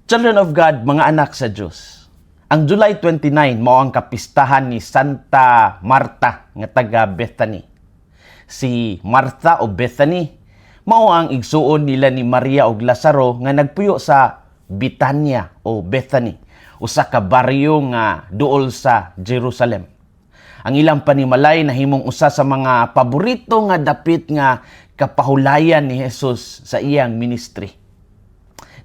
Children of God, mga anak sa Diyos. Ang July 29 mao ang kapistahan ni Santa Marta nga taga Bethany. Si Martha o Bethany mao ang igsuon nila ni Maria ug Lazaro nga nagpuyo sa Betania o Bethany, usa ka baryo nga duol sa Jerusalem. Ang ilang panimalay nahimong usa sa mga paborito nga dapit nga kapahulayan ni Jesus sa iyang ministry.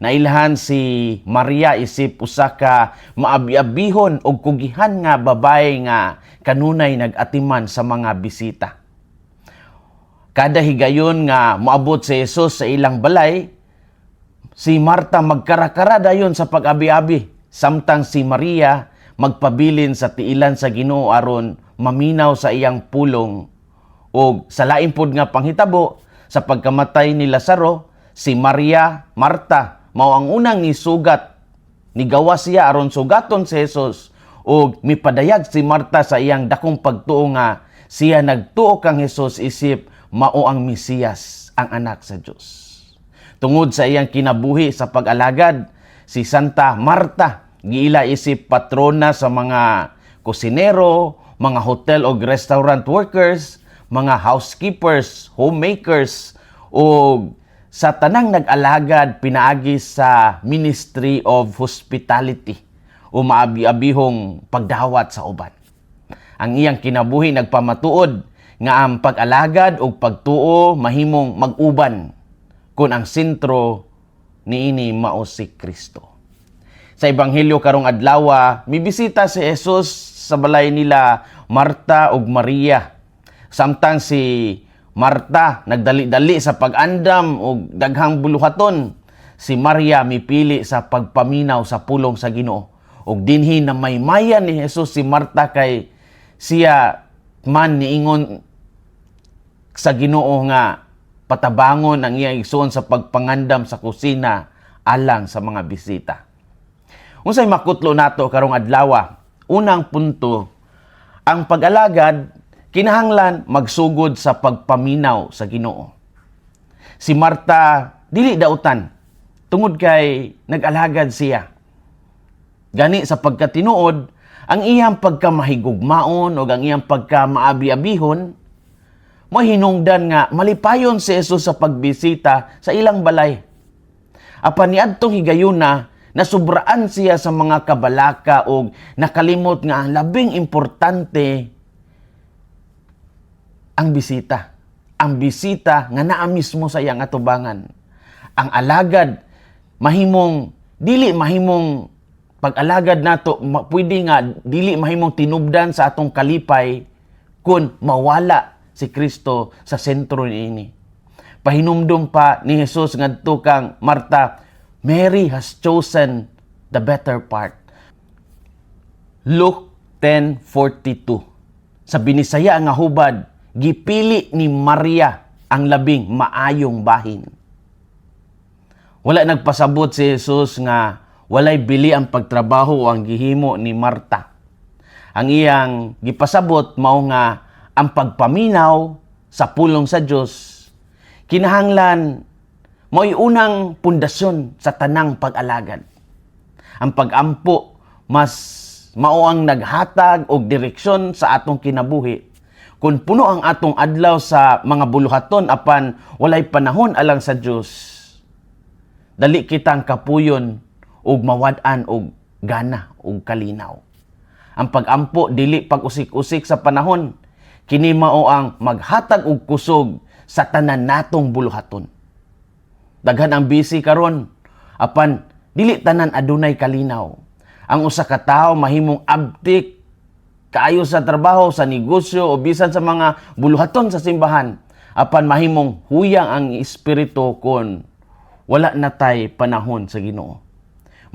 Nailhan si Maria isip usa ka maabi-abihon og kugihan nga babae nga kanunay nag-atiman sa mga bisita. Kada higayon nga moabot si Jesus sa ilang balay, si Marta magkarakara dayon sa pag-abi-abi, samtang si Maria magpabilin sa tiilan sa Ginoo aron maminaw sa iyang pulong. O sa lain pod nga panghitabo, sa pagkamatay ni Lazaro, si Marta mao ang unang nisugat, nigawa siya aron sugaton si Jesus, o mipadayag si Marta sa iyang dakong pagtuo nga siya nagtuo kang Jesus isip mao ang Mesiyas, ang anak sa Dios. Tungod sa iyang kinabuhi sa pag-alagad, si Santa Marta giila isip patrona sa mga kusinero, mga hotel o restaurant workers, mga housekeepers, homemakers, o sa tanang nag-alagad pinaagi sa Ministry of Hospitality o maabi-abihong pagdawat sa uban. Ang iyang kinabuhi nagpamatuod nga ang pag-alagad o pagtuo mahimong mag-uban kung ang sentro niini mao si Kristo. Sa Ebanghelyo karong adlaw, mibisita si Jesus sa balay nila Marta ug Maria. Samtang si Marta nagdali-dali sa pag-andam o daghang buluhaton, si Maria mipili sa pagpaminaw sa pulong sa Ginoo. Og dinhi na maymayan ni Jesus si Marta kay siya man niingon sa Ginoo nga patabangon ang iyang igsoon sa pagpangandam sa kusina alang sa mga bisita. Unsay makutlo nato karong adlaw? Unang punto, ang pag-alagad kinahanglan magsugod sa pagpaminaw sa Ginoo. Si Marta dili dautan tungod kay nag-alagad siya. Gani sa pagkatinuod, ang iyang pagkamahigugmaon o ang iyang pagkamaabi-abihon mahinungdan nga malipayon si Jesus sa pagbisita sa ilang balay. Apan niadtong higayuna, nasubraan siya sa mga kabalaka o nakalimot nga ang labing importante ang bisita. Ang bisita nga naa mismo sa iyang atubangan. Ang alagad, dili mahimong pag-alagad nato, pwede nga dili mahimong tinubdan sa atong kalipay kung mawala si Kristo sa sentro niini. Pahinumdum pa ni Jesus ngadto kang Marta, Mary has chosen the better part. Luke 10:42. Sa binisaya nga hubad, gipili ni Maria ang labing maayong bahin. Wala nagpasabot si Jesus nga walay bili ang pagtrabaho o ang gihimo ni Marta. Ang iyang gipasabot mao nga ang pagpaminaw sa pulong sa Dios kinahanglan mao'y unang pundasyon sa tanang pag-alagad. Ang pag-ampo mas mao ang naghatag og direksyon sa atong kinabuhi. Kung puno ang atong adlaw sa mga buluhaton apan walay panahon alang sa Dios, dali kitang kapuyon ug mawad-an og gana ug kalinaw. Ang pag-ampo dili pag-usik-usik sa panahon, kini mao ang maghatag og kusog sa tanan natong buluhaton. Daghan ang busy karon, apan dili tanan adunay kalinaw. Ang usa ka tawo mahimong abtik kaayo sa trabaho, sa negosyo o bisan sa mga buluhaton sa simbahan, apan mahimong huyang ang espiritu kon wala natay panahon sa Ginoo.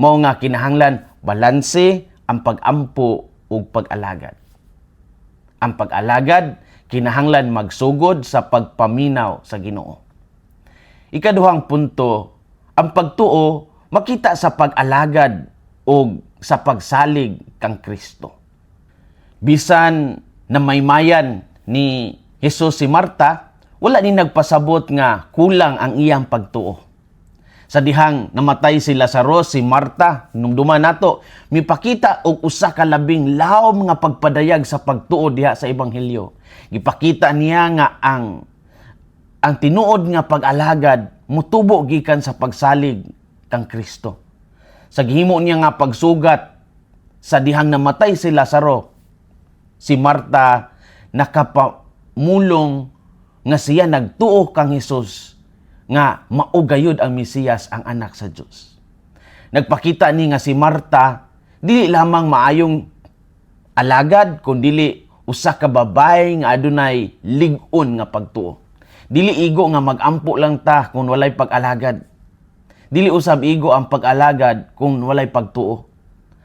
Mao nga kinahanglan balanse ang pag-ampo ug pag-alagad. Ang pag-alagad kinahanglan magsugod sa pagpaminaw sa Ginoo. Ikaduhang punto, ang pagtuo makita sa pag-alagad o sa pagsalig kang Kristo. Bisan na maymayan ni Jesus si Marta, wala ni nagpasabot nga kulang ang iyang pagtuo. Sa dihang namatay si Lazaro, si Marta, hinumduman nato, mipakita og usa ka labing laom nga pagpadayag sa pagtuo diha sa ebanghelyo. Gipakita niya nga ang tinuod nga pag-alagad mutubo gikan sa pagsalig kang Kristo. Sa gihimo niya nga pagsugat sa dihang namatay si Lazaro, si Marta nakapamulong nga siya nagtuo kang Hesus nga maugayod ang Mesiyas, ang anak sa Dios. Nagpakita ni nga si Marta dili lamang maayong alagad kundi usa ka babae nga adunay lig-on nga pagtuo. Dili igo nga magampo lang ta kung walay pag-alagad. Dili usab igo ang pag-alagad kung walay pagtuo.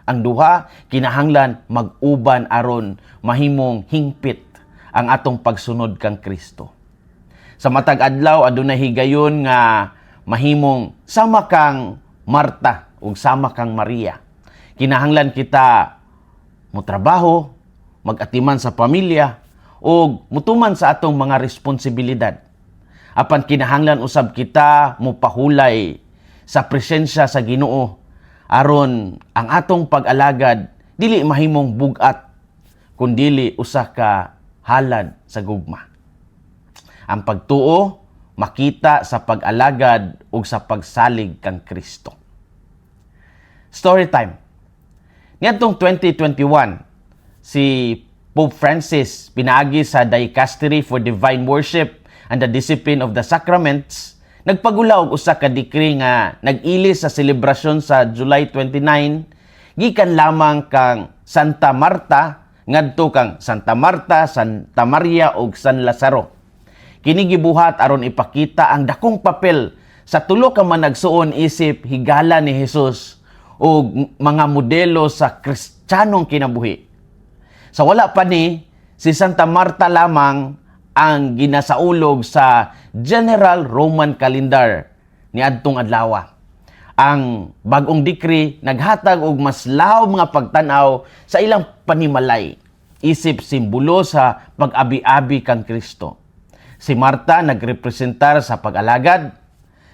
Ang duha kinahanglan mag-uban aron mahimong hingpit ang atong pagsunod kang Kristo. Sa matag adlaw adunay higayon nga mahimong sama kang Marta ug sama kang Maria. Kinahanglan kita motrabaho, mag-atiman sa pamilya ug mutuman sa atong mga responsibilidad. Apan kinahanglan usab kita mopahulay sa presensya sa Ginoo aron ang atong pag-alagad dili mahimong bugat kundi usa ka halad sa gugma. Ang pagtuo makita sa pag-alagad ug sa pagsalig kang Kristo. Story time. Niadtong 2021, si Pope Francis pinaagi sa Dicastery for Divine Worship and the Discipline of the Sacraments, nagpagula og usa ka decree nga nag-ili sa selebrasyon sa July 29 gikan lamang kang Santa Marta ngadto kang Santa Marta, Santa Maria ug San Lazaro. Kini gibuhat aron ipakita ang dakong papel sa tulo ka managsuon isip higala ni Hesus ug mga modelo sa Kristiyanong kinabuhi. Sa wala pa ni, si Santa Marta lamang ang ginasaulog sa General Roman Calendar niadtong adlaw. Ang bag-ong decree naghatag og mas laom nga pagtan-aw sa ilang panimalay, isip simbolo sa pag-abi-abi kang Kristo. Si Marta nagrepresentar sa pag-alagad,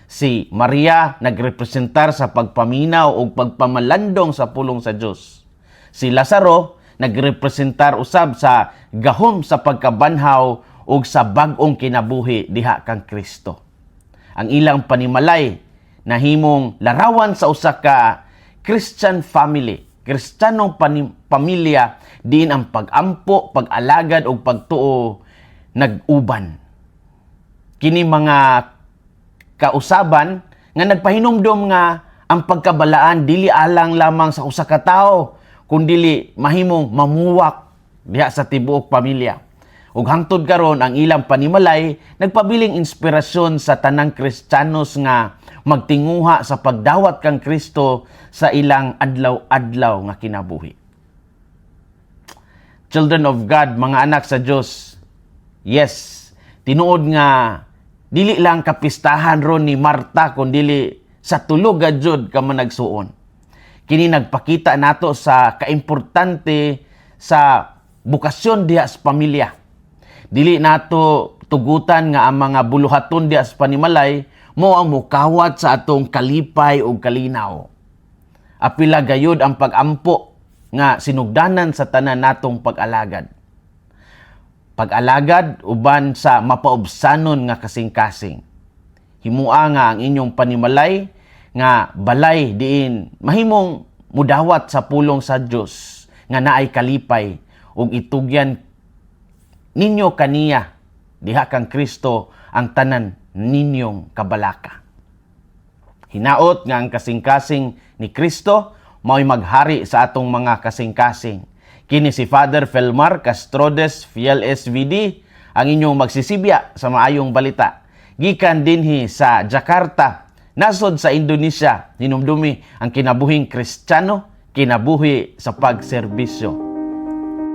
si Maria nagrepresentar sa pagpaminaw o pagpamalandong sa pulong sa Dios. Si Lazaro nagrepresentar usab sa gahom sa pagkabanhaw o sa bag-ong kinabuhi diha kang Kristo. Ang ilang panimalay nahimong larawan sa usa ka Christian family, Kristiyanong pamilya diin ang pag-ampo, pag-alagad o pagtuo nag-uban. Kini mga kausaban nga nagpahinumdom nga ang pagkabalaan dili alang lamang sa usa ka tawo kundi mahimong mamuwak diha sa tibuok pamilya. Ug hangtod karon ang ilang panimalay nagpabiling inspirasyon sa tanang Kristiyanos nga magtinguha sa pagdawat kang Kristo sa ilang adlaw-adlaw nga kinabuhi. Children of God, mga anak sa Dios, yes, tinuod nga dili lang kapistahan ron ni Marta kundi sa tulo gayud ka managsuon. Kini nagpakita nato sa kaimportante sa bukasyon diha sa pamilya. Dili nato tugutan nga ang mga buluhaton diha sa panimalay mo ang mukawat sa atong kalipay ug kalinaw. Apila gayud ang pag-ampo nga sinugdanan sa tanan natong pag-alagad. Pag-alagad uban sa mapaubsanon nga kasing-kasing. Himua nga ang inyong panimalay nga balay diin mahimong mudawat sa pulong sa Dios nga naay kalipay ug itugyan ninyo kaniya diha kang Kristo ang tanan ninyong kabalaka. Hinaot nga ang kasing-kasing ni Kristo mao'y maghari sa atong mga kasing-kasing. Kini si Father Felmar Castrodes, Fiel SVD, ang inyong magsisibya sa maayong balita. Gikan dinhi sa Jakarta, nasod sa Indonesia, hinumdumi ang kinabuhing Kristiyano, kinabuhi sa pagserbisyo.